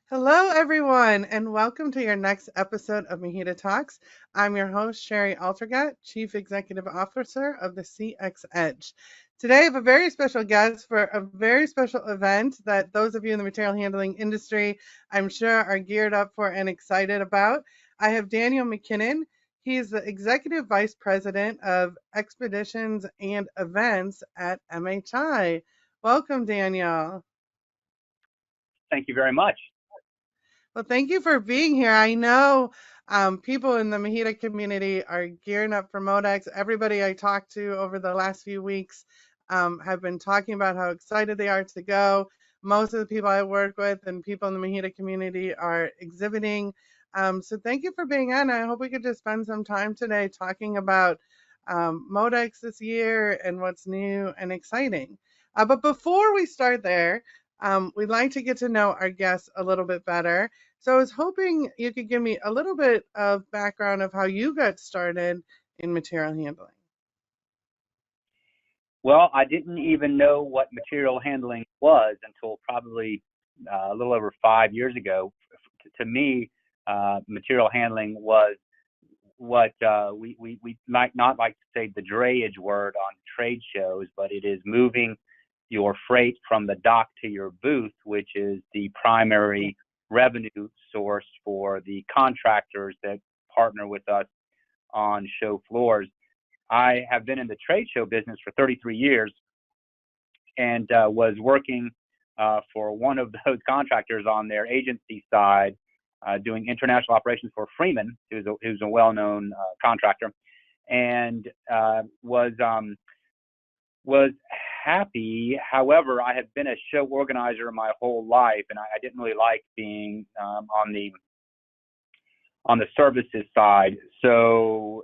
Hello, everyone, and welcome to your next episode of MHEDA Talks. I'm your host, Shari Altergott, Chief Executive Officer of the CX Edge. Today, I have a very special guest for a very special event that those of you in the material handling industry, I'm sure, are geared up for and excited about. I have Daniel McKinnon. He's the Executive Vice President of Expeditions and Events at MHI. Welcome, Daniel. Thank you very much. Well, thank you for being here. I know people in the MHEDA community are gearing up for MODEX. Everybody I talked to over the last few weeks have been talking about how excited they are to go. Most of the people I work with and people in the MHEDA community are exhibiting. So thank you for being on. I hope we could just spend some time today talking about MODEX this year and what's new and exciting. But before we start there, we'd like to get to know our guests a little bit better. So I was hoping you could give me a little bit of background of how you got started in material handling. Well, I didn't even know what material handling was until probably a little over 5 years ago. To me, material handling was what we might not like to say the drayage word on trade shows, but it is moving your freight from the dock to your booth, which is the primary revenue source for the contractors that partner with us on show floors. I have been in the trade show business for 33 years and was working for one of those contractors on their agency side, doing international operations for Freeman, who's a well-known contractor, and was happy. However, I had been a show organizer my whole life, and I didn't really like being on the services side. So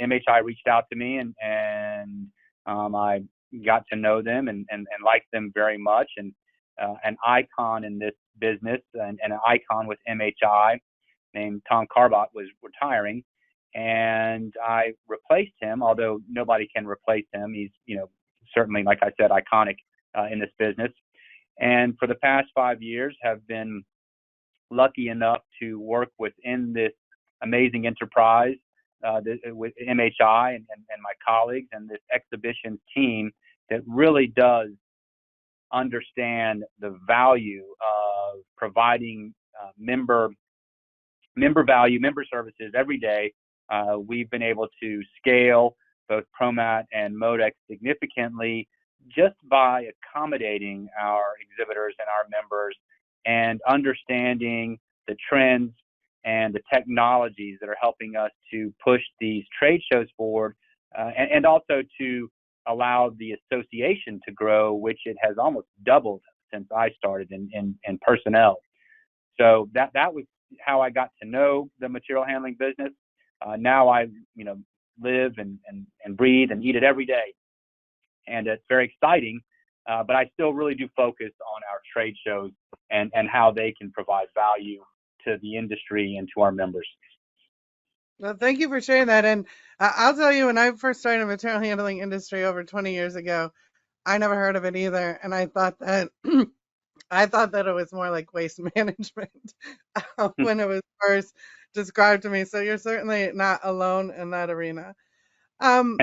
MHI reached out to me, and I got to know them and liked them very much. And an icon in this business and an icon with MHI named Tom Carbot was retiring, and I replaced him. Although nobody can replace him, he's certainly, like I said, iconic in this business. And for the past 5 years, have been lucky enough to work within this amazing enterprise with MHI and my colleagues and this exhibitions team that really does understand the value of providing member value, member services every day. We've been able to scale both ProMat and MODEX significantly just by accommodating our exhibitors and our members and understanding the trends and the technologies that are helping us to push these trade shows forward, and also to allow the association to grow, which it has almost doubled since I started in personnel. So that was how I got to know the material handling business. Now I live and breathe and eat it every day, and it's very exciting. But I still really do focus on our trade shows and how they can provide value to the industry and to our members. Well, thank you for sharing that. And I'll tell you, when I first started in the material handling industry over 20 years ago, I never heard of it either, and I thought that I thought that it was more like waste management when it was first described to me. So you're certainly not alone in that arena. Um,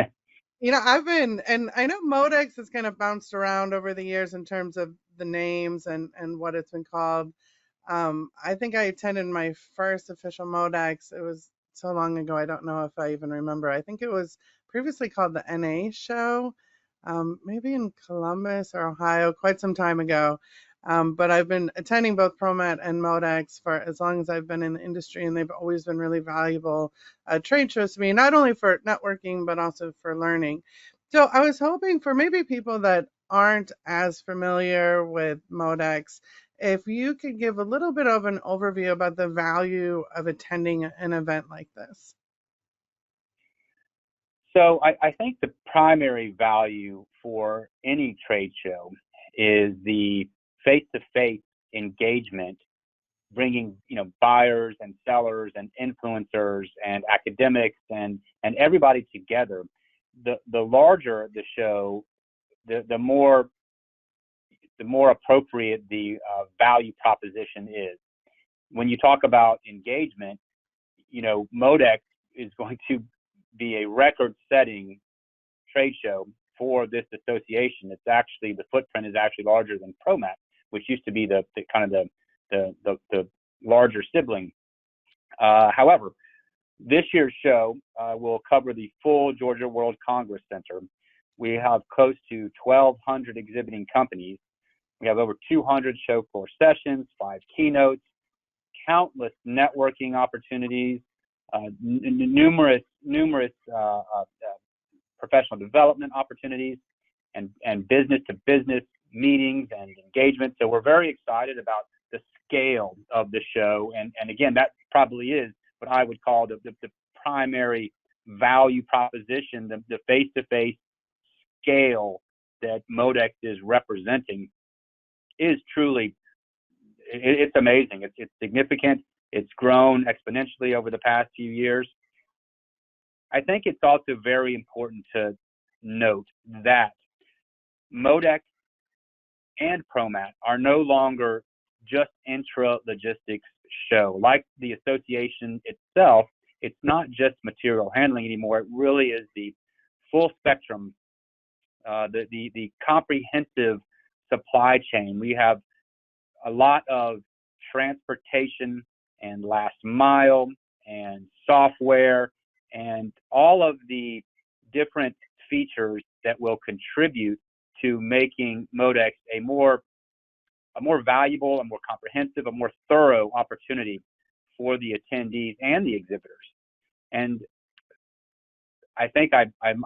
I've been, and I know MODEX has kind of bounced around over the years in terms of the names and what it's been called. I think I attended my first official MODEX. It was so long ago, I don't know if I even remember. I think it was previously called the NA show, maybe in Columbus or Ohio, quite some time ago. But I've been attending both ProMat and MODEX for as long as I've been in the industry, and they've always been really valuable trade shows to me, not only for networking, but also for learning. So I was hoping for maybe people that aren't as familiar with MODEX, if you could give a little bit of an overview about the value of attending an event like this. So I think the primary value for any trade show is the face-to-face engagement, bringing buyers and sellers and influencers and academics and everybody together. The larger the show, the more the more appropriate the value proposition is. When you talk about engagement, MODEX is going to be a record-setting trade show for this association. It's actually, the footprint is actually larger than ProMat, which used to be the larger sibling. However, this year's show will cover the full Georgia World Congress Center. We have close to 1,200 exhibiting companies. We have over 200 show floor sessions, 5 keynotes, countless networking opportunities, numerous professional development opportunities, and business-to-business meetings and engagement. So we're very excited about the scale of the show. And again, that probably is what I would call the primary value proposition, the face-to-face scale that MODEX is representing is truly, it's amazing. It's significant. It's grown exponentially over the past few years. I think it's also very important to note that MODEX and ProMat are no longer just intra-logistics show. Like the association itself, it's not just material handling anymore. It really is the full spectrum, the comprehensive supply chain. We have a lot of transportation and last mile and software and all of the different features that will contribute to making MODEX a more valuable, a more comprehensive, a more thorough opportunity for the attendees and the exhibitors. And I think I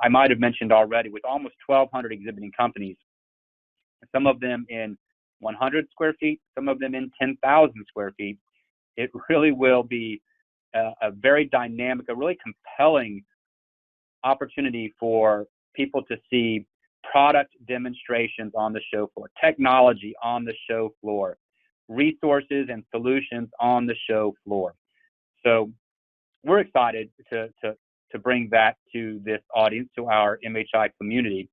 might have mentioned already, with almost 1,200 exhibiting companies, some of them in 100 square feet, some of them in 10,000 square feet, it really will be a very dynamic, a really compelling opportunity for people to see product demonstrations on the show floor, technology on the show floor, resources and solutions on the show floor. So we're excited to bring that to this audience, to our MHI community.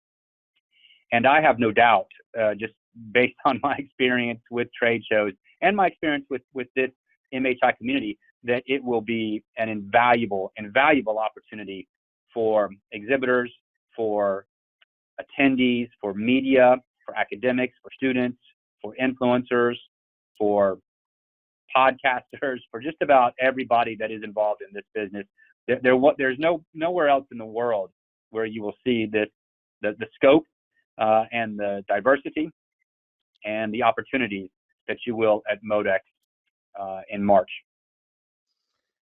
And I have no doubt, just based on my experience with trade shows and my experience with this MHI community, that it will be an invaluable opportunity for exhibitors, for attendees, for media, for academics, for students, for influencers, for podcasters, for just about everybody that is involved in this business. There's nowhere else in the world where you will see the scope and the diversity and the opportunities that you will at MODEX in March.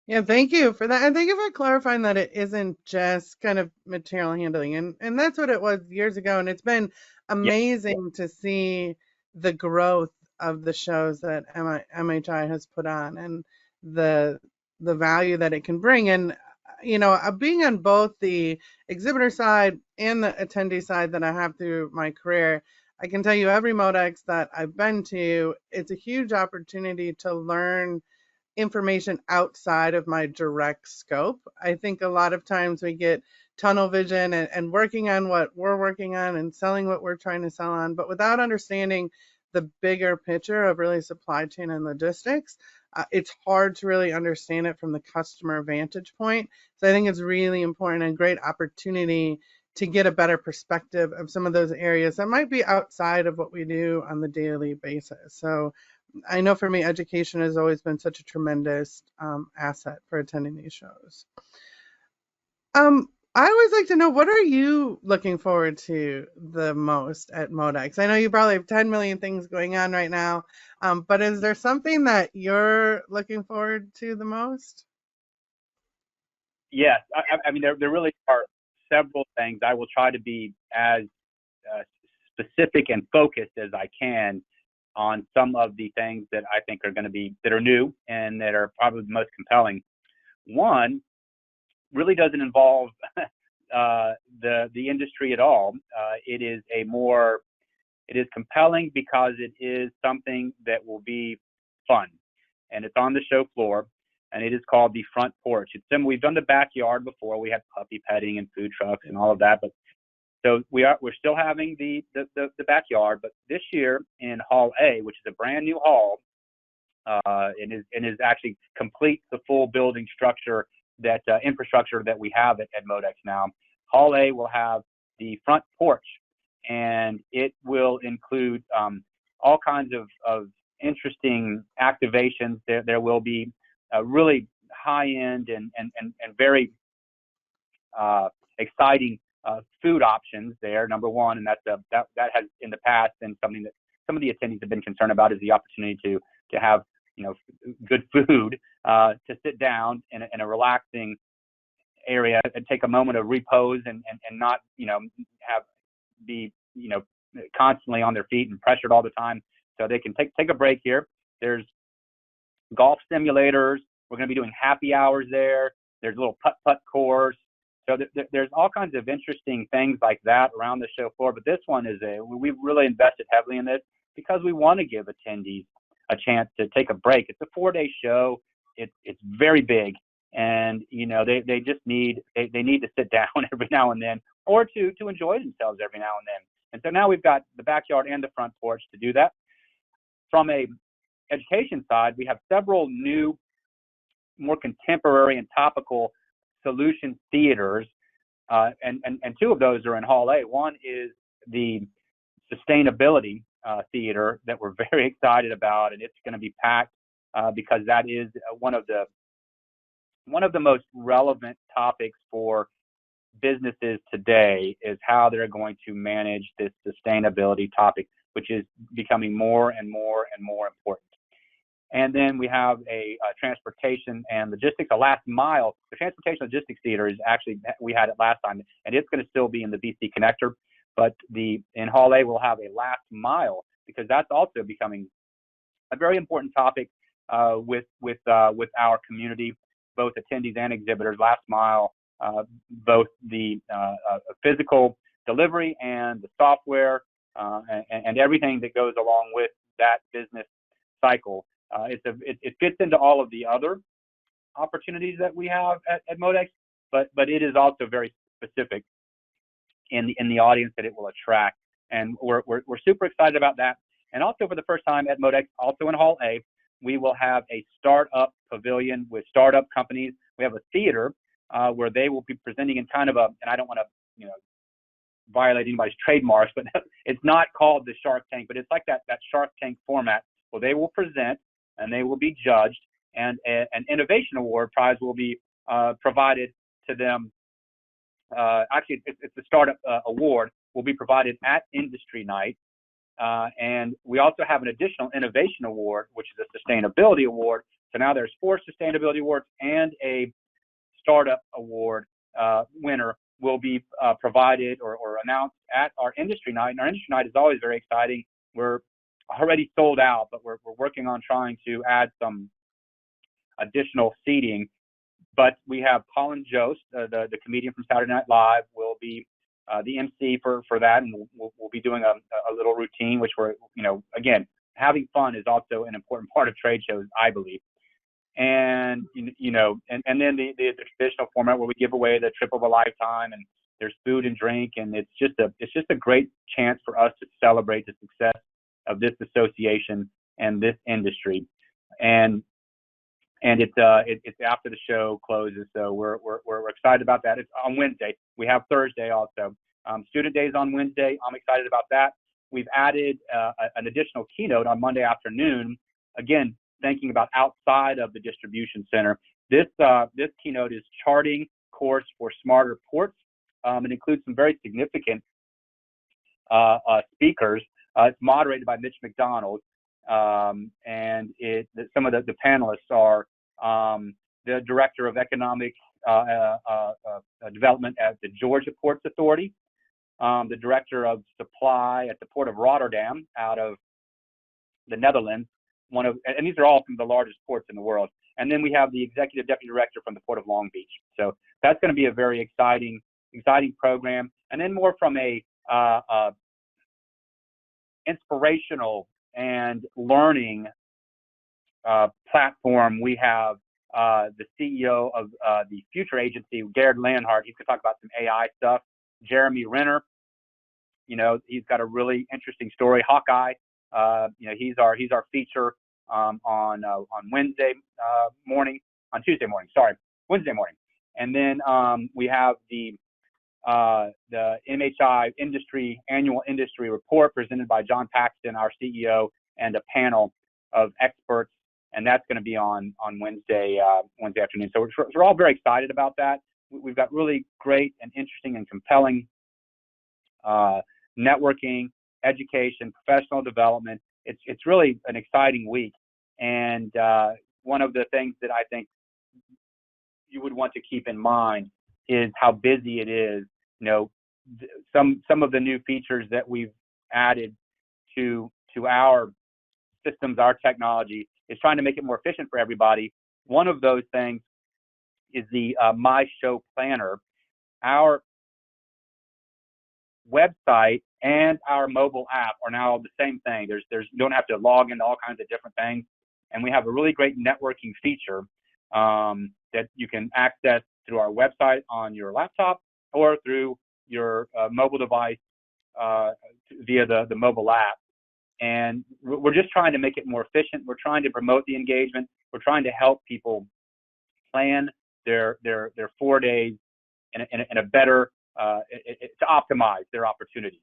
Yeah, thank you for that. And thank you for clarifying that it isn't just kind of material handling. And that's what it was years ago. And it's been amazing to see the growth of the shows that MHI has put on and the value that it can bring. And, being on both the exhibitor side and the attendee side that I have through my career, I can tell you every MODEX that I've been to, it's a huge opportunity to learn information outside of my direct scope. I think a lot of times we get tunnel vision and working on what we're working on and selling what we're trying to sell on, but without understanding the bigger picture of really supply chain and logistics, it's hard to really understand it from the customer vantage point. So I think it's really important and great opportunity to get a better perspective of some of those areas that might be outside of what we do on the daily basis. So I know for me, education has always been such a tremendous asset for attending these shows. I always like to know, what are you looking forward to the most at MODEX? I know you probably have 10 million things going on right now, but is there something that you're looking forward to the most? Yes, I mean, there really are several things. I will try to be as specific and focused as I can on some of the things that I think are going to be, that are new and that are probably the most compelling. One really doesn't involve the industry at all. It is compelling because it is something that will be fun, and it's on the show floor, and it is called the front porch. We've done the backyard before. We had puppy petting and food trucks and all of that, but So we're still having the backyard, but this year in Hall A, which is a brand new hall, and is actually complete the full building structure that infrastructure that we have at MODEX now. Hall A will have the front porch, and it will include all kinds of interesting activations. There will be really high-end and very exciting food options there, number one, and that has in the past been something that some of the attendees have been concerned about, is the opportunity to have good food, to sit down in a relaxing area and take a moment of repose and not be constantly on their feet and pressured all the time. So they can take a break here. There's golf simulators. We're going to be doing happy hours there. There's a little putt course. So there's all kinds of interesting things like that around the show floor. But this one we've really invested heavily in this because we want to give attendees a chance to take a break. It's a 4-day show. It's very big, and they just need they need to sit down every now and then, or to enjoy themselves every now and then. And so now we've got the backyard and the front porch to do that. From a education side, we have several new, more contemporary and topical solution theaters, and two of those are in Hall A. One is the sustainability theater that we're very excited about, and it's going to be packed because that is one of the most relevant topics for businesses today, is how they're going to manage this sustainability topic, which is becoming more and more and more important. And then we have a transportation and logistics, a last mile. The transportation logistics theater is actually, we had it last time, and it's going to still be in the BC Connector. But in Hall A, we'll have a last mile, because that's also becoming a very important topic with our community, both attendees and exhibitors. Last mile, both the physical delivery and the software and everything that goes along with that business cycle. It fits into all of the other opportunities that we have at MODEX, but it is also very specific in the audience that it will attract, and we're super excited about that. And also, for the first time at MODEX, also in Hall A, we will have a startup pavilion with startup companies. We have a theater where they will be presenting in kind of and I don't want to violate anybody's trademarks, but it's not called the Shark Tank, but it's like that Shark Tank format, where they will present and they will be judged, and an innovation award prize will be provided to them. Actually, it's the startup award will be provided at Industry Night. And we also have an additional innovation award, which is a sustainability award. So now there's 4 sustainability awards, and a startup award winner will be provided or announced at our Industry Night. And our Industry Night is always very exciting. We're already sold out, but we're working on trying to add some additional seating. But we have Colin Jost, the comedian from Saturday Night Live, will be the MC for that, and we'll be doing a little routine, which we're, again, having fun is also an important part of trade shows, I believe. And and then the traditional format where we give away the trip of a lifetime, and there's food and drink, and it's just a great chance for us to celebrate the success of this association and this industry. And it's after the show closes, so we're excited about that. It's on Wednesday. We have Thursday also. Student Day is on Wednesday. I'm excited about that. We've added an additional keynote on Monday afternoon. Again, thinking about outside of the distribution center. This keynote is Charting Course for Smarter Ports. It includes some very significant speakers. It's moderated by Mitch McDonald. And some of the panelists are the Director of Economic Development at the Georgia Ports Authority, the Director of Supply at the Port of Rotterdam out of the Netherlands, and these are all from the largest ports in the world. And then we have the Executive Deputy Director from the Port of Long Beach. So that's going to be a very exciting program. And then more from a inspirational and learning platform, we have the CEO of the Future Agency, Garrett Leonhardt. He's going to talk about some AI stuff. Jeremy Renner he's got a really interesting story. Hawkeye, he's our feature on Wednesday morning, on Tuesday morning, sorry, Wednesday morning. And then we have the MHI annual industry report presented by John Paxton, our CEO, and a panel of experts, and that's going to be on Wednesday afternoon. So we're all very excited about that. We've got really great and interesting and compelling networking, education, professional development. It's really an exciting week, and one of the things that I think you would want to keep in mind is how busy it is. Some of the new features that we've added to our systems, our technology, is trying to make it more efficient for everybody. One of those things is the My Show Planner. Our website and our mobile app are now the same thing. You don't have to log into all kinds of different things, and we have a really great networking feature that you can access through our website on your laptop or through your mobile device via the mobile app. And we're just trying to make it more efficient. We're trying to promote the engagement. We're trying to help people plan their 4 days in a better to optimize their opportunities.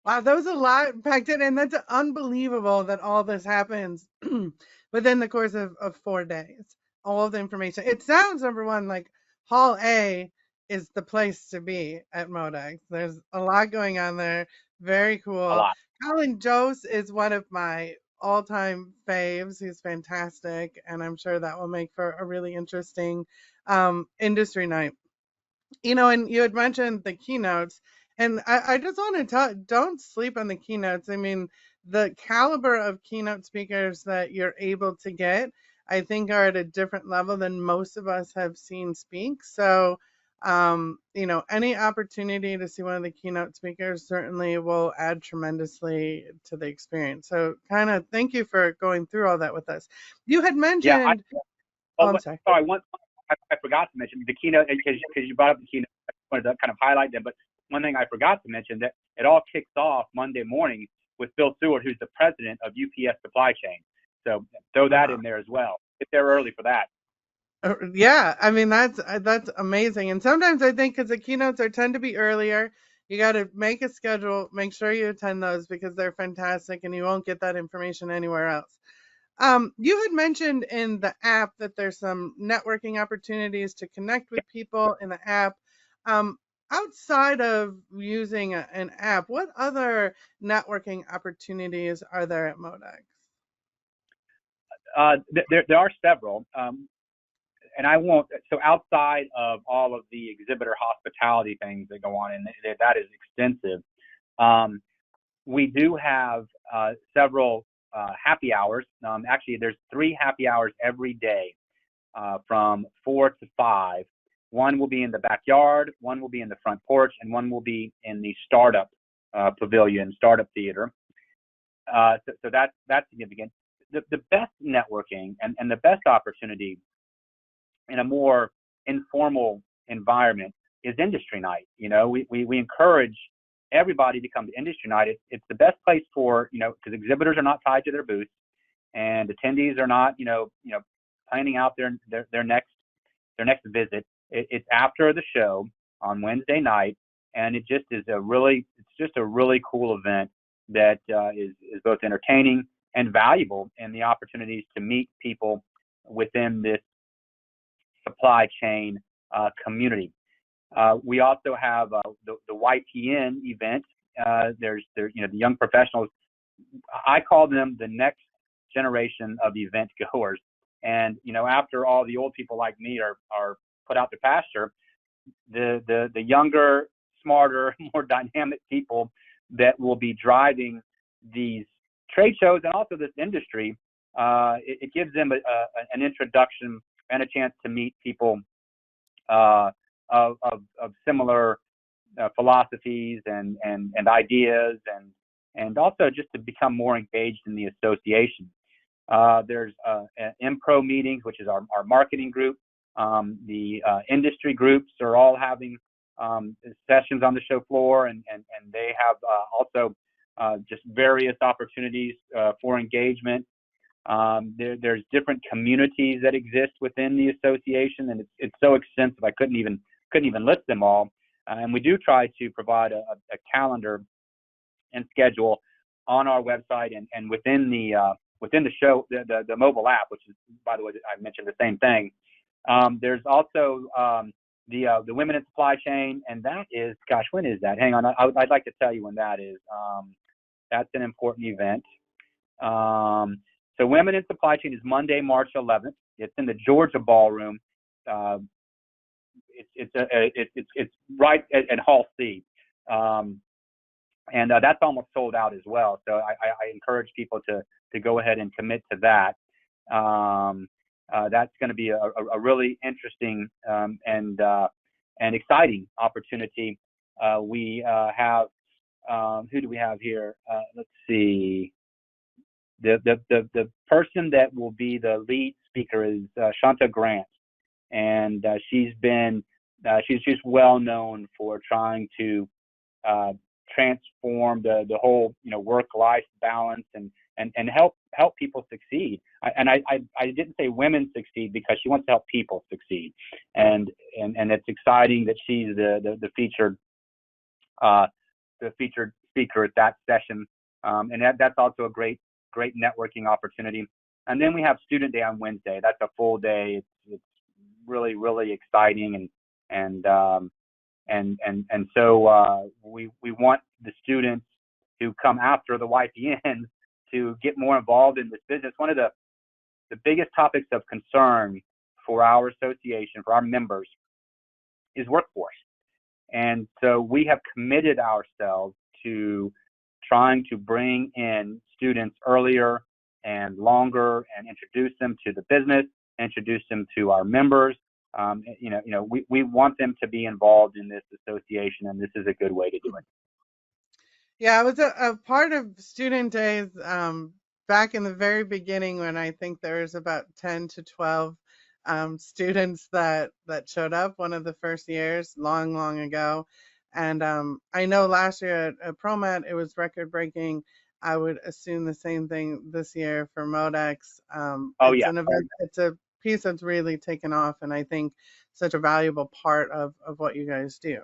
Wow, that was a lot packed in, and that's unbelievable that all this happens within the course of 4 days. All of the information. It sounds, number one, like Hall A is the place to be at MODEX. There's a lot going on there. Very A cool. lot. Colin Jost is one of my all-time faves. He's fantastic, and I'm sure that will make for a really interesting industry night. And you had mentioned the keynotes, and I just want to tell, don't sleep on the keynotes. I mean, the caliber of keynote speakers that you're able to get, I think, are at a different level than most of us have seen speak. So, any opportunity to see one of the keynote speakers certainly will add tremendously to the experience. So, kind of thank you for going through all that with us. You had Yeah. mentioned, oh, I'm sorry. Sorry, I forgot to mention the keynote, because you brought up the keynote. I wanted to kind of highlight them, but one thing I forgot to mention, that it all kicks off Monday morning with Phil Seward, who's the president of UPS Supply Chain. So throw that in there as well. Get there early for that. Yeah, I mean that's amazing. And sometimes I think because the keynotes tend to be earlier, you got to make a schedule, make sure you attend those because they're fantastic, and you won't get that information anywhere else. You had mentioned in the app that there's some networking opportunities to connect with people in the app. Um, Outside of using an app, what other networking opportunities are there at MODEX? There are several. And I won't, so outside of all of the exhibitor hospitality things that go on, and that is extensive, we do have several happy hours. Actually, there's 3 happy hours every day from 4 to 5. One will be in the backyard, one will be in the front porch, and one will be in the startup pavilion, startup theater. So that's significant. The best networking and the best opportunity in a more informal environment is industry night. We encourage everybody to come to industry night. It's the best place for, because exhibitors are not tied to their booths, and attendees are not, planning out their next visit. It's after the show on Wednesday night, and it's just a really cool event that is both entertaining and valuable in the opportunities to meet people within this supply chain community. We also have the YPN event. There's the young professionals. I call them the next generation of event goers. And after all the old people like me are put out to pasture, the younger, smarter, more dynamic people that will be driving these trade shows and also this industry, it gives them an introduction and a chance to meet people of similar philosophies and ideas, and also just to become more engaged in the association. There's MPro meetings, which is our marketing group. The industry groups are all having sessions on the show floor, and they have also just various opportunities for engagement. There's different communities that exist within the association, and it's so extensive I couldn't even list them all. And we do try to provide a calendar and schedule on our website and within the show, the mobile app, which is, by the way, I mentioned the same thing. There's also the Women in Supply Chain, and that is, gosh, when is that? Hang on, I'd like to tell you when that is. That's an important event. So Women in Supply Chain is Monday, March 11th. It's in the Georgia Ballroom. It's right at Hall C. And that's almost sold out as well. So I encourage people to go ahead and commit to that. That's going to be a really interesting and exciting opportunity. We have who do we have here? Let's see. The person that will be the lead speaker is Shanta Grant, and she's just well known for trying to transform the whole work-life balance and help people succeed. I didn't say women succeed because she wants to help people succeed, and it's exciting that she's the featured speaker at that session, and that's also a great networking opportunity. And then we have Student Day on Wednesday. That's a full day. It's really, really exciting, and so we want the students who come after the YPN to get more involved in this business. One of the biggest topics of concern for our association, for our members, is workforce. And so we have committed ourselves to trying to bring in students earlier and longer and introduce them to the business, introduce them to our members. We want them to be involved in this association, and this is a good way to do it. Yeah, I was a part of Student Days back in the very beginning when I think there was about 10 to 12 students that showed up one of the first years, long ago. And I know last year at ProMat it was record breaking. I would assume the same thing this year for MODEX. It's an event, it's a piece that's really taken off, and I think such a valuable part of what you guys do.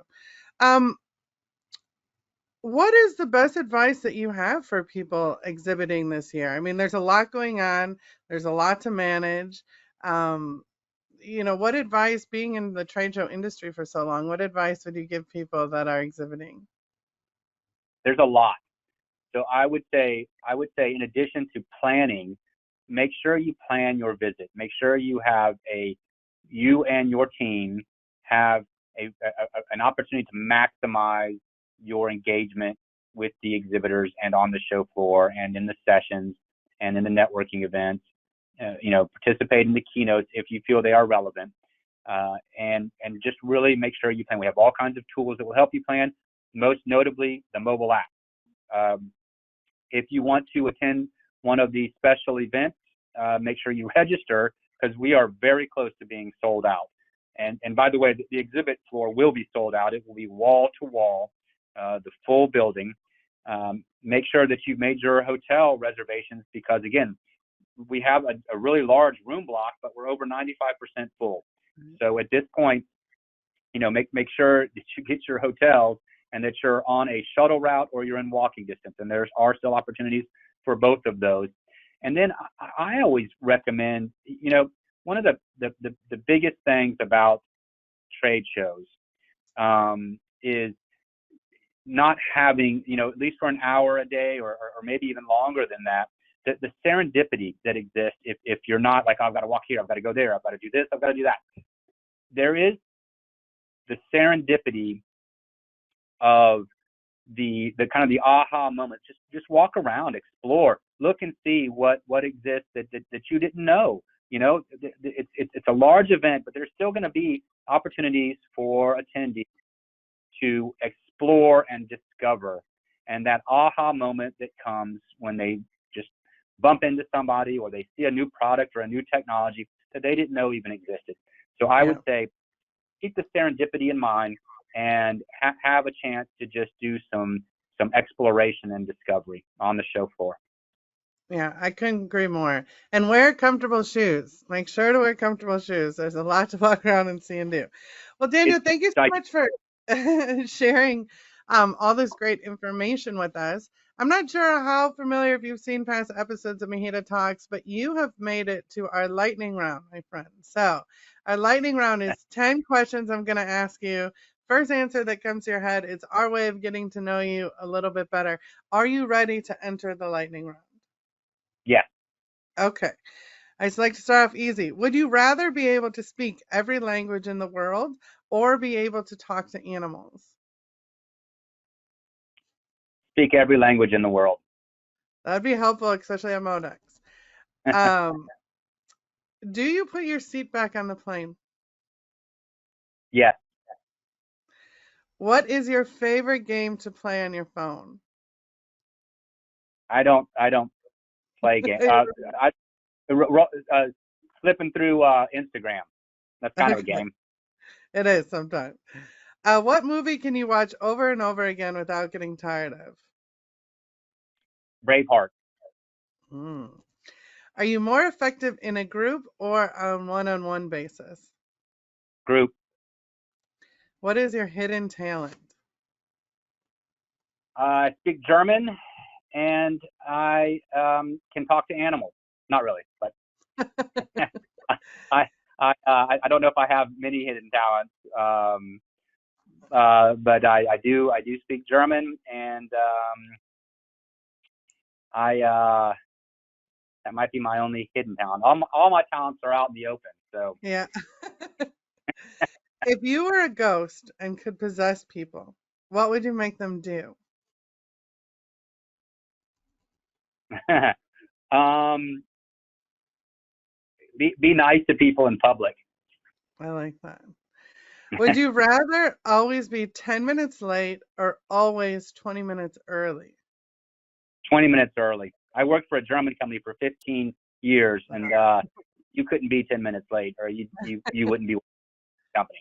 What is the best advice that you have for people exhibiting this year? I mean, there's a lot going on. There's a lot to manage. What advice, being in the trade show industry for so long, what advice would you give people that are exhibiting? There's a lot. So I would say in addition to planning, make sure you plan your visit. Make sure you and your team have an opportunity to maximize your engagement with the exhibitors and on the show floor and in the sessions and in the networking events. Participate in the keynotes if you feel they are relevant, and just really make sure you plan. We have all kinds of tools that will help you plan, most notably the mobile app. If you want to attend one of these special events, make sure you register, because we are very close to being sold out. And by the way, the exhibit floor will be sold out. It will be wall to wall, the full building. Make sure that you've made your hotel reservations, because again, we have a really large room block, but we're over 95% full. So at this point, make sure that you get your hotels and that you're on a shuttle route or you're in walking distance. And there are still opportunities for both of those. And then I always recommend, one of the biggest things about trade shows is not having, at least for an hour a day or maybe even longer than that, the serendipity that exists if you're not like, oh, I've got to walk here, I've got to go there, I've got to do this, I've got to do that. There is the serendipity of the kind of the aha moment. Just walk around, explore, look and see what exists that you didn't know. It's a large event, but there's still going to be opportunities for attendees to explore and discover. And that aha moment that comes when they just bump into somebody or they see a new product or a new technology that they didn't know even existed. So I would say keep the serendipity in mind, and have a chance to just do some exploration and discovery on the show floor. Yeah, I couldn't agree more. And wear comfortable shoes. Make sure to wear comfortable shoes. There's a lot to walk around and see and do. Well, Daniel, It's thank you so like, much for sharing all this great information with us. I'm not sure how familiar if you've seen past episodes of MHEDA Talks, but you have made it to our lightning round, my friend. So, our lightning round is 10 questions I'm going to ask you. First answer that comes to your head is our way of getting to know you a little bit better. Are you ready to enter the lightning round? yeah, Okay. I just like to start off easy. Would you rather be able to speak every language in the world or be able to talk to animals? speak every language in the world. That'd be helpful, especially at MODEX. Um, do you put your seat back on the plane? Yes, What is your favorite game to play on your phone? I don't play game. I Flipping through Instagram. That's kind of a Okay, game. it is sometimes. What movie can you watch over and over again without getting tired of? Braveheart. Hmm. Are you more effective in a group or on one-on-one basis? Group. What is your hidden talent? I speak German, and I can talk to animals. Not really, but I I don't know if I have many hidden talents. But I do speak German, and I that might be my only hidden talent. All my talents are out in the open. So Yeah. If you were a ghost and could possess people, what would you make them do? um, be nice to people in public. I like that. Would you rather always be 10 minutes late or always 20 minutes early? 20 minutes early. I worked for a German company for 15 years, and you couldn't be 10 minutes late, or you wouldn't be with the company.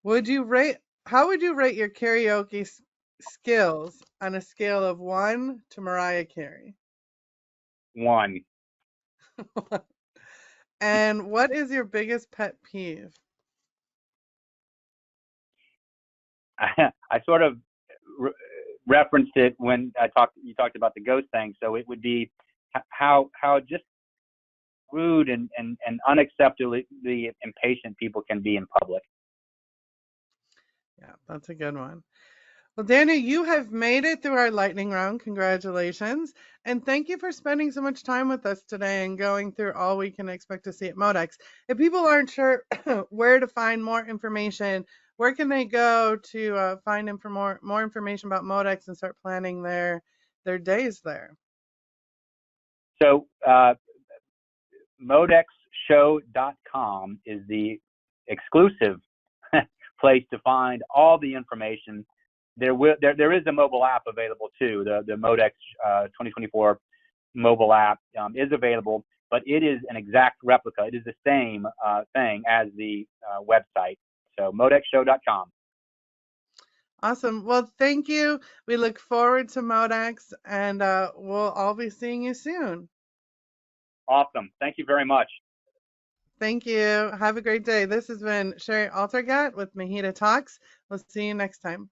Would you rate How would you rate your karaoke skills on a scale of 1 to Mariah Carey? One. And what is your biggest pet peeve? I sort of re- referenced it when you talked about the ghost thing. So it would be how just rude and unacceptably impatient people can be in public. Yeah, that's a good one. Well, Daniel, you have made it through our lightning round. Congratulations. And thank you for spending so much time with us today and going through all we can expect to see at MODEX. If people aren't sure where to find more information, where can they go to find more information about MODEX and start planning their days there? So modexshow.com is the exclusive place to find all the information. There is a mobile app available too. The MODEX 2024 mobile app is available, but it is an exact replica. It is the same thing as the website. So modexshow.com. Awesome. Well, thank you. We look forward to MODEX and we'll all be seeing you soon. Awesome. Thank you very much. Thank you. Have a great day. This has been Shari Altergott with MHEDA Talks. We'll see you next time.